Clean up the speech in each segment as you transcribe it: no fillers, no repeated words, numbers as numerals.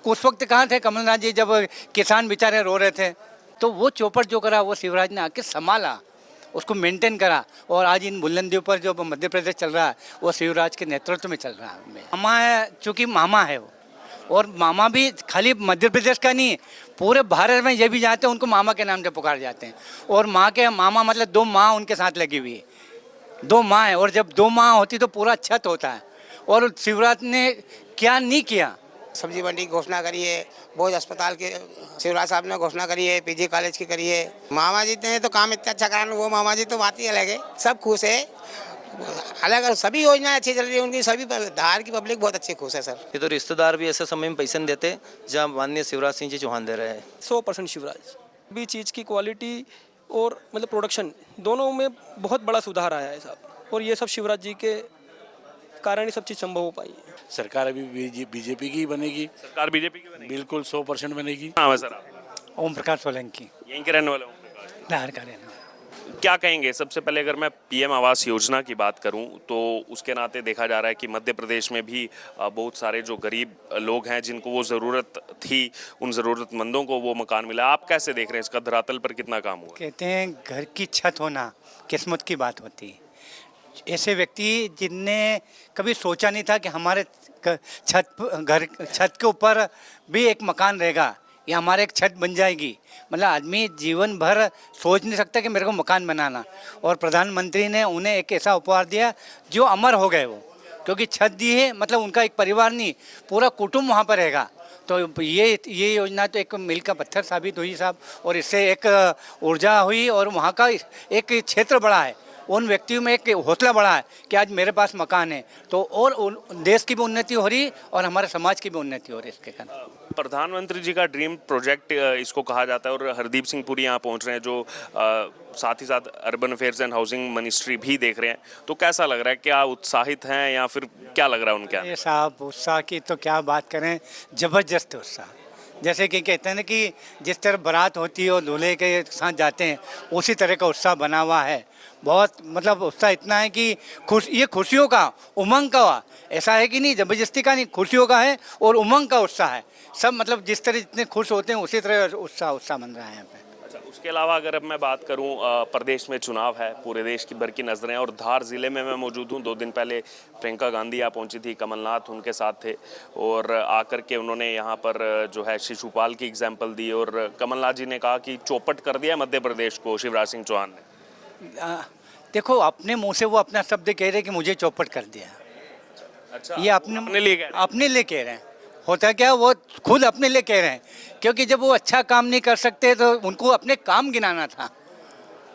उस वक्त कहाँ थे कमलनाथ जी जब किसान बेचारे रो रहे थे? तो वो चौपट जो करा वो शिवराज ने आके संभाला, उसको मेंटेन करा। और आज इन बुलंदियों पर जो मध्य प्रदेश चल रहा है वो शिवराज के नेतृत्व में चल रहा है। मामा है, चूँकि मामा है वो, और मामा भी खाली मध्य प्रदेश का नहीं, पूरे भारत में ये भी जाते हैं उनको मामा के नाम से पुकार जाते हैं। और माँ के मामा मतलब दो माँ उनके साथ लगी हुई है, दो माँ है, और जब दो माँ होती तो पूरा छत होता है। और शिवराज ने क्या नहीं किया। सब्जी मंडी की घोषणा करी है, बोझ अस्पताल के शिवराज साहब ने घोषणा करी है, पीजी कॉलेज की करी है। मामा जी ने तो काम इतना अच्छा करा, वो मामा जी तो बात ही अलग है, सब खुश है। अलग सभी योजनाएं अच्छी चल रही है उनकी, सभी धार की पब्लिक बहुत अच्छी खुश है सर। ये तो रिश्तेदार भी ऐसे समय में पैसे नहीं देते जहाँ माननीय शिवराज सिंह जी चौहान दे रहे हैं। 100% शिवराज भी चीज़ की क्वालिटी और मतलब प्रोडक्शन दोनों में बहुत बड़ा सुधार आया है साहब, और ये सब शिवराज जी के कारण ही सब चीज़ संभव हो पाई है। सरकार अभी बीजेपी की ही बनेगी। सरकार बीजेपी की बनेगी? बिल्कुल 100% बनेगी। नाम है सर आपका? ओम प्रकाश सोलंकी, यहीं के रहने वाले ओम प्रकाश। धार का रहना। क्या कहेंगे, सबसे पहले अगर मैं पीएम आवास योजना की बात करूं तो उसके नाते देखा जा रहा है कि मध्य प्रदेश में भी बहुत सारे जो गरीब लोग हैं जिनको वो ज़रूरत थी, उन ज़रूरतमंदों को वो मकान मिला। आप कैसे देख रहे हैं इसका, धरातल पर कितना काम हुआ? कहते हैं घर की छत होना किस्मत की बात होती है। ऐसे व्यक्ति जिनने कभी सोचा नहीं था कि हमारे छत के ऊपर भी एक मकान रहेगा या हमारे एक छत बन जाएगी। मतलब आदमी जीवन भर सोच नहीं सकता कि मेरे को मकान बनाना, और प्रधानमंत्री ने उन्हें एक ऐसा उपहार दिया जो अमर हो गए वो, क्योंकि छत दी है मतलब उनका एक परिवार नहीं, पूरा कुटुंब वहाँ पर रहेगा। तो ये योजना तो एक मील का पत्थर साबित हुई साहब, और इससे एक ऊर्जा हुई और वहाँ का एक क्षेत्र बढ़ा है, उन व्यक्तियों में एक हौसला बढ़ा है कि आज मेरे पास मकान है। तो और देश की भी उन्नति हो रही और हमारे समाज की भी उन्नति हो रही इसके कारण। प्रधानमंत्री जी का ड्रीम प्रोजेक्ट इसको कहा जाता है, और हरदीप सिंह पुरी यहाँ पहुँच रहे हैं जो साथ ही साथ urban affairs and housing ministry भी देख रहे हैं। तो कैसा लग रहा है, क्या उत्साहित हैं या फिर क्या लग रहा है उनके? ये साहब उत्साह की तो क्या बात करें, ज़बरदस्त उत्साह। जैसे कि कहते हैं ना कि जिस तरह बारात होती है और दूल्हे के साथ जाते हैं, उसी तरह का उत्साह बना हुआ है। बहुत मतलब उत्साह इतना है कि ये खुशियों का, उमंग का, ऐसा है कि नहीं ज़बरदस्ती का नहीं, खुशियों का है और उमंग का उत्साह है। सब मतलब जिस तरह जितने खुश होते हैं उसी तरह उत्साह बन रहा है यहाँ पे। अच्छा, उसके अलावा अगर अब मैं बात करूं, प्रदेश में चुनाव है, पूरे देश की भर की नजरें, और धार जिले में मैं मौजूद हूं। 2 दिन पहले प्रियंका गांधी यहाँ पहुंची थी, कमलनाथ उनके साथ थे, और आकर के उन्होंने यहाँ पर जो है शिशुपाल की एग्जाम्पल दी, और कमलनाथ जी ने कहा कि चौपट कर दिया मध्य प्रदेश को शिवराज सिंह चौहान ने। देखो अपने मुंह से वो अपना शब्द कह रहे कि मुझे चौपट कर दिया। अच्छा, ये अपने लिए कह रहे हैं। होता क्या, वो खुद अपने लिए कह रहे हैं, क्योंकि जब वो अच्छा काम नहीं कर सकते तो उनको अपने काम गिनाना था।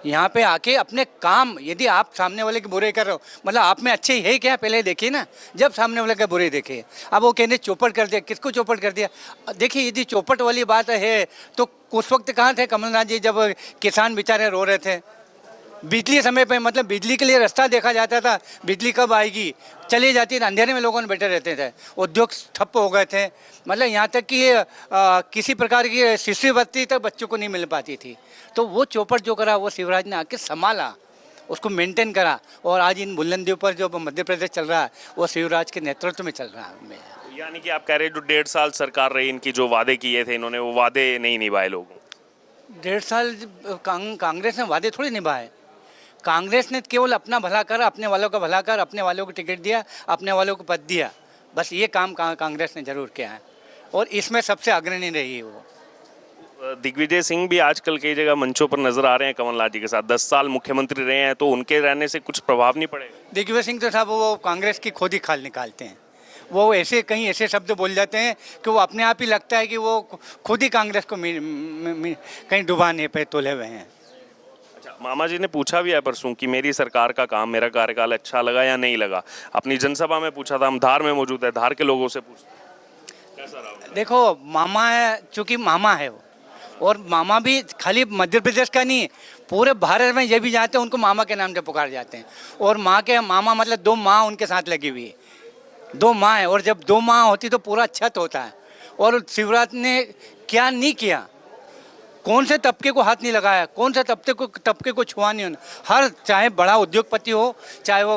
यहाँ पे आके अपने काम, यदि आप सामने वाले के बुरे कर रहे हो, मतलब आप में अच्छे है क्या, पहले देखिए ना, जब सामने वाले के बुरे देखे। अब वो कहने चौपट कर दिया, किसको चौपट कर दिया? देखिए यदि चौपट वाली बात है तो उस वक्त कहाँ थे कमलनाथ जी जब किसान बेचारे रो रहे थे? बिजली समय पे, मतलब बिजली के लिए रास्ता देखा जाता था, बिजली कब आएगी, चली जाती थी, अंधेरे में लोगों ने बैठे रहते थे, उद्योग ठप्प हो गए थे। मतलब यहाँ तक कि किसी प्रकार की शिष्यवृत्ति तक बच्चों को नहीं मिल पाती थी। तो वो चौपट जो करा वो शिवराज ने आके संभाला, उसको मेंटेन करा, और आज इन बुलंदियों पर जो मध्य प्रदेश चल रहा है वो शिवराज के नेतृत्व में चल रहा है। यानी कि आप कह रहे हैं जो 1.5 साल सरकार रही, इनकी जो वादे किए थे इन्होंने, वो वादे नहीं निभाए लोगों? 1.5 साल कांग्रेस ने वादे थोड़ी निभाए। कांग्रेस ने केवल अपना भला कर, अपने वालों का भला कर, अपने वालों को टिकट दिया, अपने वालों को पद दिया, बस ये काम कांग्रेस ने जरूर किया है, और इसमें सबसे अग्रणी रही है वो। दिग्विजय सिंह भी आजकल कई जगह मंचों पर नजर आ रहे हैं कमलनाथ जी के साथ। 10 साल मुख्यमंत्री रहे हैं, तो उनके रहने से कुछ प्रभाव नहीं पड़ेगा? दिग्विजय सिंह तो साहब वो कांग्रेस की खुद ही खाल निकालते हैं। वो ऐसे कहीं ऐसे शब्द बोल जाते हैं कि वो अपने आप ही लगता है कि वो खुद ही कांग्रेस को कहीं डुबाने पे तुले हुए हैं। मामा जी ने पूछा भी है परसों कि मेरी सरकार का काम, मेरा कार्यकाल अच्छा लगा या नहीं लगा। अपनी जनसभा में पूछा था, हम धार में मौजूद है, धार के लोगों से पूछते कैसा रहा। देखो मामा है, चूँकि मामा है वो, और मामा भी खाली मध्य प्रदेश का नहीं, पूरे भारत में ये भी जाते हैं उनको मामा के नाम से पुकार जाते हैं। और माँ के मामा मतलब दो माँ उनके साथ लगी हुई है, दो माँ है, और जब दो माँ होती तो पूरा छत होता है। और शिवराज ने क्या नहीं किया। कौन से तबके को हाथ नहीं लगाया, कौन से तबके को छुआ नहीं उन्होंने। हर चाहे बड़ा उद्योगपति हो, चाहे वो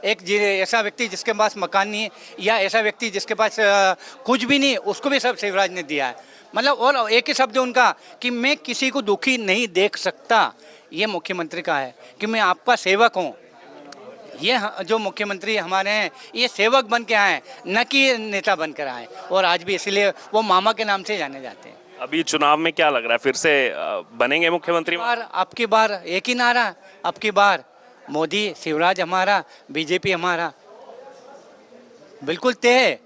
ऐसा व्यक्ति जिसके पास मकान नहीं है, या ऐसा व्यक्ति जिसके पास कुछ भी नहीं, उसको भी सब शिवराज ने दिया है। मतलब और एक ही शब्द उनका कि मैं किसी को दुखी नहीं देख सकता, ये मुख्यमंत्री का है कि मैं आपका सेवक हूँ। ये जो मुख्यमंत्री हमारे हैं, ये सेवक बन के आए, न कि नेता बन कर आए, और आज भी इसीलिए वो मामा के नाम से जाने जाते हैं। अभी चुनाव में क्या लग रहा है, फिर से बनेंगे मुख्यमंत्री? अब की बार एक ही नारा, अब की बार मोदी शिवराज हमारा, बीजेपी हमारा, बिल्कुल तय है।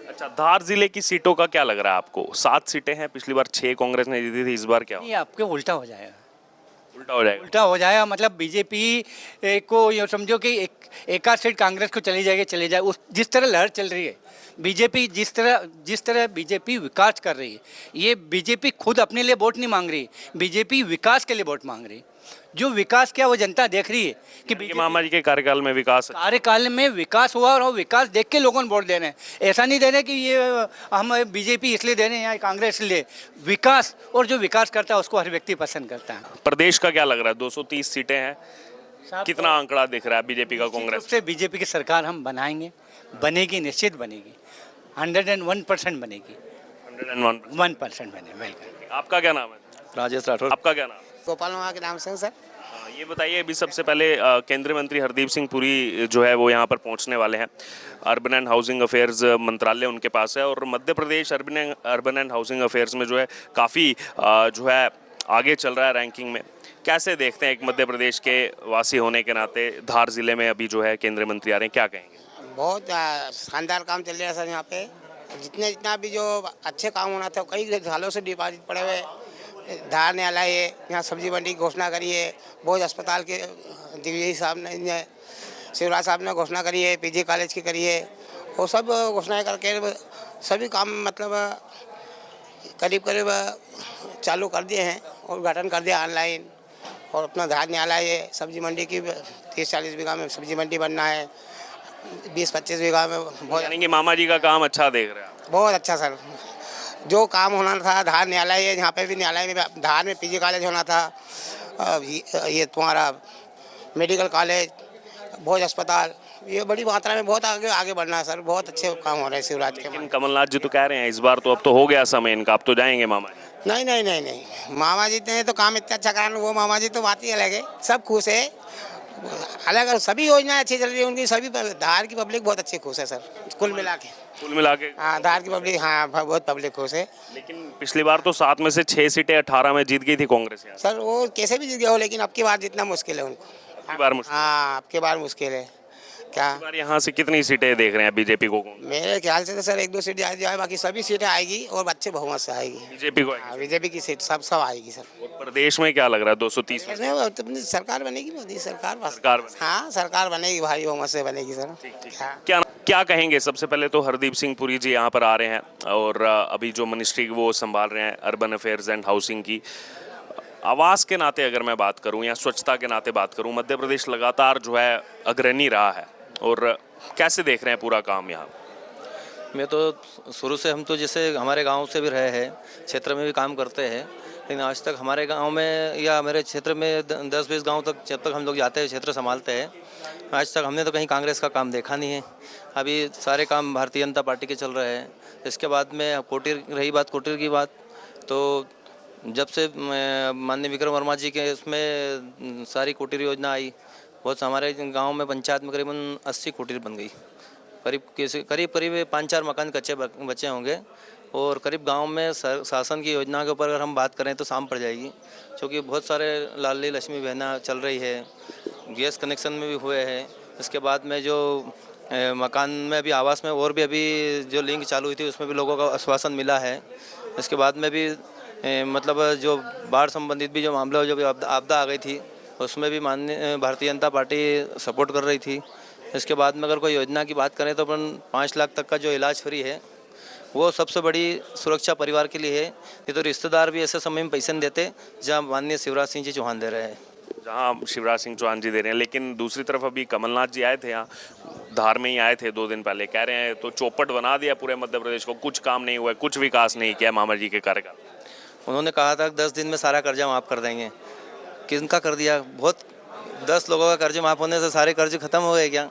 अच्छा, धार जिले की सीटों का क्या लग रहा है आपको? 7 सीटें हैं, पिछली बार 6 कांग्रेस ने जीती थी, इस बार क्या ये आपके उल्टा हो जाएगा, उल्टा हो जाएगा? उल्टा हो जाएगा। मतलब बीजेपी को ये समझो कि एक आध सीट कांग्रेस को चली जाएगी, चले जाए। उस जिस तरह लहर चल रही है बीजेपी, जिस तरह बीजेपी विकास कर रही है, ये बीजेपी खुद अपने लिए वोट नहीं मांग रही, बीजेपी विकास के लिए वोट मांग रही। जो विकास क्या वो जनता देख रही है कि मामा जी के कार्यकाल में विकास है। कार्यकाल में विकास हुआ, और वो विकास देख के लोगों ने वोट दे रहे हैं। ऐसा नहीं दे रहे कि ये हम बीजेपी इसलिए दे रहे हैं या कांग्रेस इसलिए। विकास, और जो विकास करता है उसको हर व्यक्ति पसंद करता है। प्रदेश का क्या लग रहा है? 230 सीटें हैं, कितना आंकड़ा दिख रहा है बीजेपी का? कांग्रेस से बीजेपी की सरकार हम बनाएंगे, बनेगी, निश्चित बनेगी, 101% बनेगी, 1% बने। वेलकम। आपका क्या नाम है? राजेश राठौर। आपका क्या नाम है? गोपाल मामा के नाम से सर। ये बताइए, अभी सबसे पहले केंद्रीय मंत्री हरदीप सिंह पुरी जो है वो यहाँ पर पहुँचने वाले हैं। अर्बन एंड हाउसिंग अफेयर्स मंत्रालय उनके पास है, और Madhya Pradesh urban and housing affairs में जो है काफ़ी जो है आगे चल रहा है रैंकिंग में। कैसे देखते हैं एक मध्य प्रदेश के वासी होने के नाते, धार जिले में अभी जो है केंद्रीय मंत्री आ रहे हैं, क्या कहेंगे? बहुत शानदार काम चल रहा है सर यहाँ पे। जितना भी जो अच्छे काम होना था, कई सालों से डिपॉजिट पड़े हुए धार न्यायालय है, यहाँ सब्जी मंडी की घोषणा करी है, बोझ अस्पताल के दिग्विजय साहब ने, शिवराज साहब ने घोषणा करी है, पीजी कॉलेज की करी है, वो सब घोषणाएं करके सभी काम मतलब करीब चालू कर दिए हैं, और उद्घाटन कर दिया ऑनलाइन। और अपना धार न्यायालय है, सब्जी मंडी की 30-40 बीघा में सब्जी मंडी बनना है, 20-25 बीघा में। बहुत यानी कि मामा जी का काम अच्छा देख रहे हैं? बहुत अच्छा सर, जो काम होना था। धार न्यायालय है, यहाँ पे भी न्यायालय में, धार में पीजी कॉलेज होना था, ये तुम्हारा मेडिकल कॉलेज, भोज अस्पताल, ये बड़ी मात्रा में बहुत आगे बढ़ना है सर। बहुत अच्छे काम हो रहे हैं शिवराज के। लेकिन कमलनाथ जी तो कह रहे हैं इस बार तो अब तो हो गया समय इनका, अब तो जाएंगे मामा जी। नहीं, मामा जी ने तो काम इतना अच्छा करा, वो मामा जी तो बात ही अलग है, सब खुश है। अलग सभी योजनाएं अच्छी चल रही है उनकी, सभी धार की पब्लिक बहुत अच्छी खुश है सर, कुल मिला के। हाँ, धार की पब्लिक, हाँ बहुत पब्लिक खुश है। लेकिन पिछली बार तो 7 में से 6 सीटें 18 में जीत गई थी कांग्रेस यहाँ। सर वो कैसे भी जीत गया हो, लेकिन अब की बार जितना मुश्किल है उनको। अब की बार मुश्किल? हाँ, अब की बार मुश्किल है। क्या बार यहाँ से कितनी सीटें देख रहे हैं बीजेपी को? मेरे ख्याल से तो सर 1-2 सीटें जाए, बाकी सभी सीटें आएगी, और अच्छे बहुमत से आएगी बीजेपी को? बीजेपी की सीट सब आएगी सर। और प्रदेश में क्या लग रहा है? 230 में इसमें अपनी सरकार बनेगी, मोदी सरकार बनेगी। हाँ, सरकार बनेगी, भारी बहुमत से बनेगी सर। क्या कहेंगे? सबसे पहले तो हरदीप सिंह पुरी जी यहाँ पर आ रहे हैं, और अभी जो मिनिस्ट्री वो संभाल रहे हैं अर्बन अफेयर्स एंड हाउसिंग की। आवास के नाते अगर मैं बात करूँ या स्वच्छता के नाते बात करूँ, मध्य प्रदेश लगातार जो है अग्रणी रहा है, और कैसे देख रहे हैं पूरा काम यहाँ? मैं तो शुरू से, हम तो जैसे हमारे गांव से भी रहे हैं, क्षेत्र में भी काम करते हैं, लेकिन आज तक हमारे गांव में या मेरे क्षेत्र में 10-20 गांव तक जब तक हम लोग जाते हैं, क्षेत्र संभालते हैं, आज तक हमने तो कहीं कांग्रेस का काम देखा नहीं है। अभी सारे काम भारतीय जनता पार्टी के चल रहे हैं। इसके बाद में कुटीर, रही बात कुटीर की बात, तो जब से माननीय विक्रम वर्मा जी के इसमें सारी कुटीर योजना आई, बहुत हमारे गांव में पंचायत में करीबन 80 कुटीर बन गई। करीब 5-4 मकान कच्चे बचे होंगे, और करीब गांव में शासन की योजना के ऊपर अगर हम बात करें तो शाम पड़ जाएगी, क्योंकि बहुत सारे लाडली लक्ष्मी बहना चल रही है, गैस कनेक्शन में भी हुए हैं। इसके बाद में जो मकान में भी, आवास में और भी अभी जो लिंक चालू हुई थी उसमें भी लोगों का आश्वासन मिला है। इसके बाद में भी मतलब जो बाढ़ संबंधित भी जो मामला, जो आपदा आ गई थी, उसमें भी माननीय भारतीय जनता पार्टी सपोर्ट कर रही थी। इसके बाद में अगर कोई योजना की बात करें तो अपन 5 लाख तक का जो इलाज फ्री है, वो सबसे बड़ी सुरक्षा परिवार के लिए है। ये तो रिश्तेदार भी ऐसे समय में पैसे नहीं देते जहाँ माननीय शिवराज सिंह जी चौहान दे रहे हैं, जहाँ शिवराज सिंह चौहान जी दे रहे हैं। लेकिन दूसरी तरफ अभी कमलनाथ जी आए थे यहाँ, धार में ही आए थे 2 दिन पहले, कह रहे हैं तो चौपट बना दिया पूरे मध्य प्रदेश को, कुछ काम नहीं हुआ, कुछ विकास नहीं किया मामा जी के कार्यकाल। उन्होंने कहा था 10 दिन में सारा कर्जा माफ़ कर देंगे, किनका कर दिया? बहुत 10 लोगों का कर्ज माफ़ होने से सारे कर्ज खत्म हो गए क्या?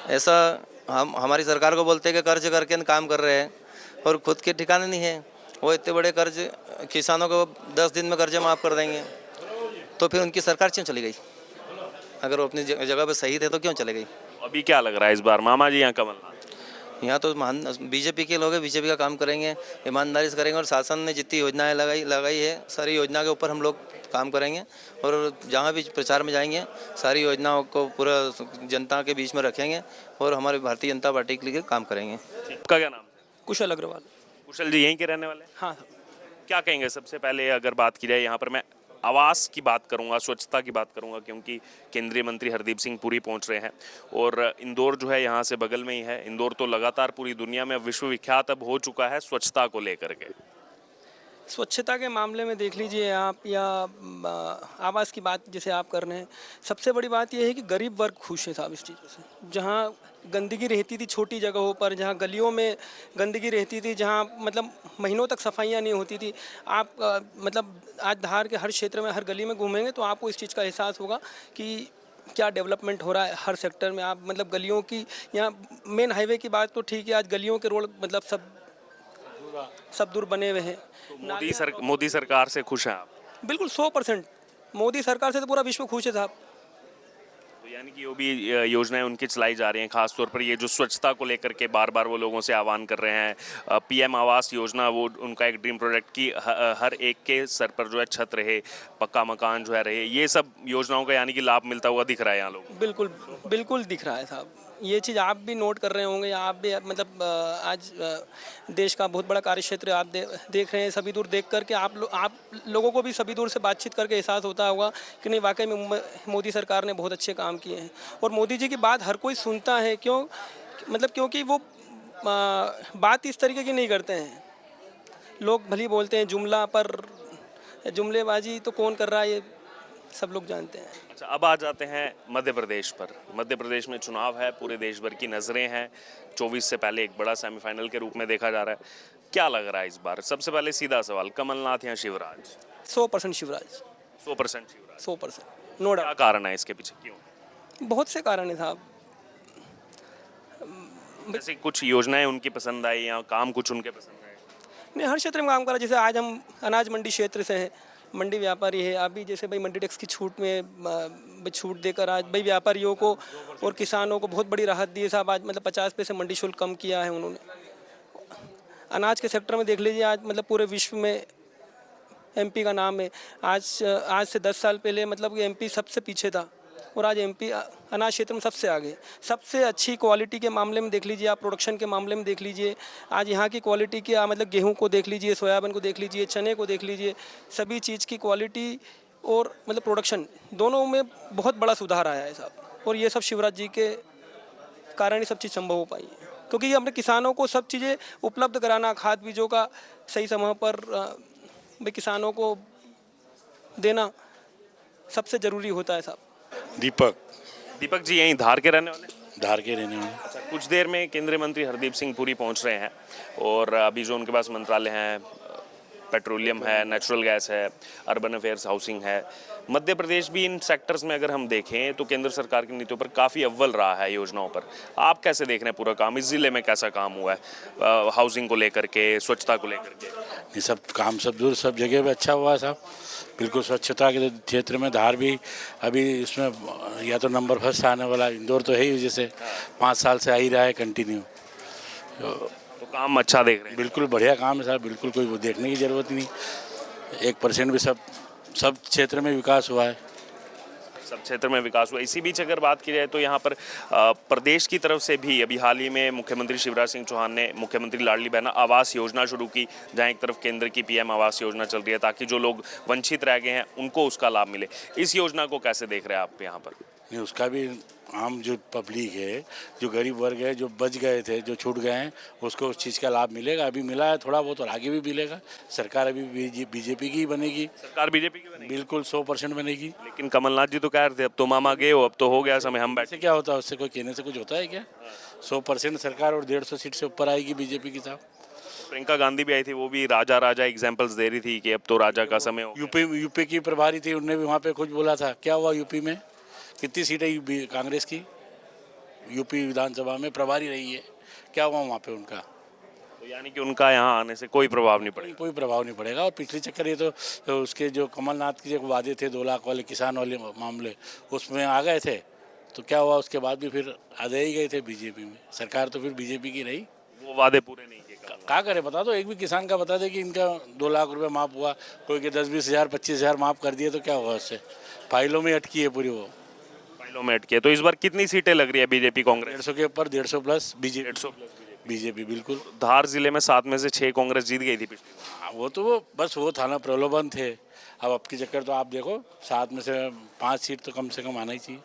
ऐसा हम हमारी सरकार को बोलते हैं कि कर्ज करके काम कर रहे हैं और खुद के ठिकाने नहीं है। वो इतने बड़े कर्ज किसानों को 10 दिन में कर्ज माफ़ कर देंगे, तो फिर उनकी सरकार क्यों चली गई? अगर वो अपनी जगह पे सही थे तो क्यों चले गई? अभी क्या लग रहा है इस बार मामा जी या कमलनाथ? यहाँ तो महान बीजेपी के लोग हैं, बीजेपी का काम करेंगे, ईमानदारी से करेंगे और शासन ने जितनी योजनाएं लगाई है सारी योजना के ऊपर हम लोग काम करेंगे और जहाँ भी प्रचार में जाएंगे सारी योजनाओं को पूरा जनता के बीच में रखेंगे और हमारे भारतीय जनता पार्टी के लिए काम करेंगे। आपका क्या नाम है? कुशल अग्रवाल। कुशल जी यहीं के रहने वाले हैं? हाँ। क्या कहेंगे सबसे पहले अगर बात की जाए, यहाँ पर मैं आवास की बात करूंगा, स्वच्छता की बात करूंगा, क्योंकि केंद्रीय मंत्री हरदीप सिंह पुरी पहुंच रहे हैं और इंदौर जो है यहाँ से बगल में ही है। इंदौर तो लगातार पूरी दुनिया में विश्वविख्यात अब हो चुका है स्वच्छता को लेकर के। स्वच्छता के मामले में देख लीजिए आप, या आवास की बात जैसे आप कर रहे हैं, सबसे बड़ी बात यह है कि गरीब वर्ग खुश है साहब इस चीज़ों से। जहाँ गंदगी रहती थी छोटी जगहों पर, जहाँ गलियों में गंदगी रहती थी, जहाँ मतलब महीनों तक सफाइयाँ नहीं होती थी, आप मतलब आज धार के हर क्षेत्र में हर गली में घूमेंगे तो आपको इस चीज़ का एहसास होगा कि क्या डेवलपमेंट हो रहा है हर सेक्टर में। आप मतलब गलियों की, यहाँ मेन हाईवे की बात तो ठीक है, आज गलियों के रोड मतलब सब दूर बने हुए हैं। तो मोदी सरकार से खुश हैं आप? बिल्कुल 100%। मोदी सरकार से तो पूरा विश्व खुश है साहब। तो यानी कि वो भी योजनाएं उनकी चलाई जा रही हैं, खासतौर पर ये जो स्वच्छता को लेकर के बार बार वो लोगों से आह्वान कर रहे हैं। पीएम आवास योजना वो उनका एक ड्रीम प्रोजेक्ट की हर एक के सर पर जो है छत रहे, पक्का मकान जो है रहे, ये सब योजनाओं का यानी कि लाभ मिलता हुआ दिख रहा है यहाँ लोगों। बिल्कुल बिल्कुल दिख रहा है साहब। ये चीज़ आप भी नोट कर रहे होंगे, आप भी मतलब आज देश का बहुत बड़ा कार्य क्षेत्र आप देख रहे हैं। सभी दूर देख करके आप लोगों को भी सभी दूर से बातचीत करके एहसास होता होगा कि नहीं, वाकई में मोदी सरकार ने बहुत अच्छे काम किए हैं। और मोदी जी की बात हर कोई सुनता है, क्यों? मतलब क्योंकि वो बात इस तरीके की नहीं करते हैं। लोग भली बोलते हैं जुमला, पर जुमलेबाजी तो कौन कर रहा है ये सब लोग जानते हैं। अच्छा, अब आ जाते हैं मध्य प्रदेश पर। मध्य प्रदेश में चुनाव है, पूरे देश भर की नज़रें हैं। 24 से पहले एक बड़ा सेमीफाइनल के रूप में देखा जा रहा है। क्या लग रहा है इस बार? सबसे पहले सीधा सवाल, कमलनाथ या शिवराज? 100% शिवराज। 100% शिवराज। 100% नो क्या डाउट। कारण है इसके पीछे, क्यों? बहुत से कारण है साहब। जैसे कुछ योजनाएं उनकी पसंद आई या काम कुछ उनके पसंद आए? नहीं, हर क्षेत्र में काम करा। जैसे आज हम अनाज मंडी क्षेत्र से हैं, मंडी व्यापारी है। अभी जैसे भाई मंडी टैक्स की छूट में छूट देकर आज भाई व्यापारियों को और किसानों को बहुत बड़ी राहत दी है साहब। आज मतलब 50 पैसे मंडी शुल्क कम किया है उन्होंने। अनाज के सेक्टर में देख लीजिए, आज मतलब पूरे विश्व में एमपी का नाम है। आज से 10 साल पहले मतलब एमपी सबसे पीछे था और आज एमपी अनाज क्षेत्र में सबसे आगे। सबसे अच्छी क्वालिटी के मामले में देख लीजिए आप, प्रोडक्शन के मामले में देख लीजिए आज यहाँ की क्वालिटी की, मतलब गेहूं को देख लीजिए, सोयाबीन को देख लीजिए, चने को देख लीजिए, सभी चीज़ की क्वालिटी और मतलब प्रोडक्शन दोनों में बहुत बड़ा सुधार आया है साहब। और ये सब शिवराज जी के कारण ही सब चीज़ संभव हो पाई है, क्योंकि हमने किसानों को सब चीज़ें उपलब्ध कराना, खाद बीजों का सही समय पर भाई किसानों को देना सबसे ज़रूरी होता है साहब। दीपक जी यहीं धार के रहने वाले? धार के रहने वाले। अच्छा, कुछ देर में केंद्रीय मंत्री हरदीप सिंह पुरी पहुंच रहे हैं और अभी जो उनके पास मंत्रालय हैं, पेट्रोलियम है, नेचुरल गैस है, अर्बन अफेयर्स, हाउसिंग है। मध्य प्रदेश भी इन सेक्टर्स में अगर हम देखें तो केंद्र सरकार की नीतियों पर काफ़ी अव्वल रहा है योजनाओं पर। आप कैसे देख रहे हैं पूरा काम? इस ज़िले में कैसा काम हुआ है हाउसिंग को लेकर के, स्वच्छता को लेकर के? ये सब काम सब दूर सब जगह पे अच्छा हुआ है साहब। बिल्कुल स्वच्छता के क्षेत्र में धार भी अभी इसमें या तो नंबर फर्स्ट आने वाला। इंदौर तो है ही, जैसे 5 साल से आ ही रहा है कंटिन्यू। तो काम अच्छा देख रहे हैं? बिल्कुल बढ़िया काम है साहब, बिल्कुल कोई वो देखने की ज़रूरत नहीं। 1% भी सब क्षेत्र में विकास हुआ है। सब क्षेत्र में विकास हुआ। इसी बीच अगर बात की जाए तो यहाँ पर प्रदेश की तरफ से भी अभी हाल ही में मुख्यमंत्री शिवराज सिंह चौहान ने मुख्यमंत्री लाडली बहना आवास योजना शुरू की, जहाँ एक तरफ केंद्र की पीएम आवास योजना चल रही है ताकि जो लोग वंचित रह गए हैं उनको उसका लाभ मिले। इस योजना को कैसे देख रहे हैं आप यहाँ पर? नहीं, उसका भी आम जो पब्लिक है, जो गरीब वर्ग है, जो बच गए थे, जो छूट गए हैं, उसको उस चीज़ का लाभ मिलेगा। अभी मिला है थोड़ा बहुत और आगे भी मिलेगा। सरकार अभी बीजेपी की ही बनेगी। सरकार बीजेपी की बनेगी? बिल्कुल 100% बनेगी। लेकिन कमलनाथ जी तो कह रहे थे अब तो मामा गए हो, अब तो हो गया समय, हम बैठे। ऐसे क्या होता है? उससे कोई कहने से कुछ होता है क्या? 100% सरकार और 150 सीट से ऊपर आएगी बीजेपी की साहब। प्रियंका गांधी भी आई थी, वो भी राजा राजा एग्जांपल्स दे रही थी कि अब तो राजा का समय हो गया। यूपी की प्रभारी थी, उनने भी वहाँ पे कुछ बोला था। क्या हुआ यूपी में? कितनी सीटें यूपी कांग्रेस की यूपी विधानसभा में प्रभारी रही है? क्या हुआ वहाँ पे उनका? तो यानी कि उनका यहाँ आने से कोई प्रभाव नहीं पड़ेगा। कोई प्रभाव नहीं पड़ेगा। और पिछले चक्कर ये तो उसके जो कमलनाथ के जो वादे थे 2 लाख वाले किसान वाले मामले, उसमें आ गए थे। तो क्या हुआ उसके बाद भी फिर आधे ही गए थे बीजेपी में। सरकार तो फिर बीजेपी की रही। वो वादे पूरे नहीं किए। क्या करे बता दो, एक भी किसान का बता दे कि इनका 2 लाख रुपए माफ हुआ, कोई के 10-20 हज़ार 25 हज़ार माफ कर दिए, तो क्या होगा उससे? फाइलों में अटकी है पूरी वो। फाइलों में अटके। तो इस बार कितनी सीटें लग रही है बीजेपी कांग्रेस? 150 के ऊपर, 150 प्लस बीजेपी। 150 प्लस बीजेपी बिल्कुल। धार जिले में 7 में से 6 कांग्रेस जीत गई थी पिछली बार। हाँ, वो बस वो था ना, प्रलोभन थे। अब की चक्कर तो आप देखो, 7 में से 5 सीट तो कम से कम आना ही चाहिए।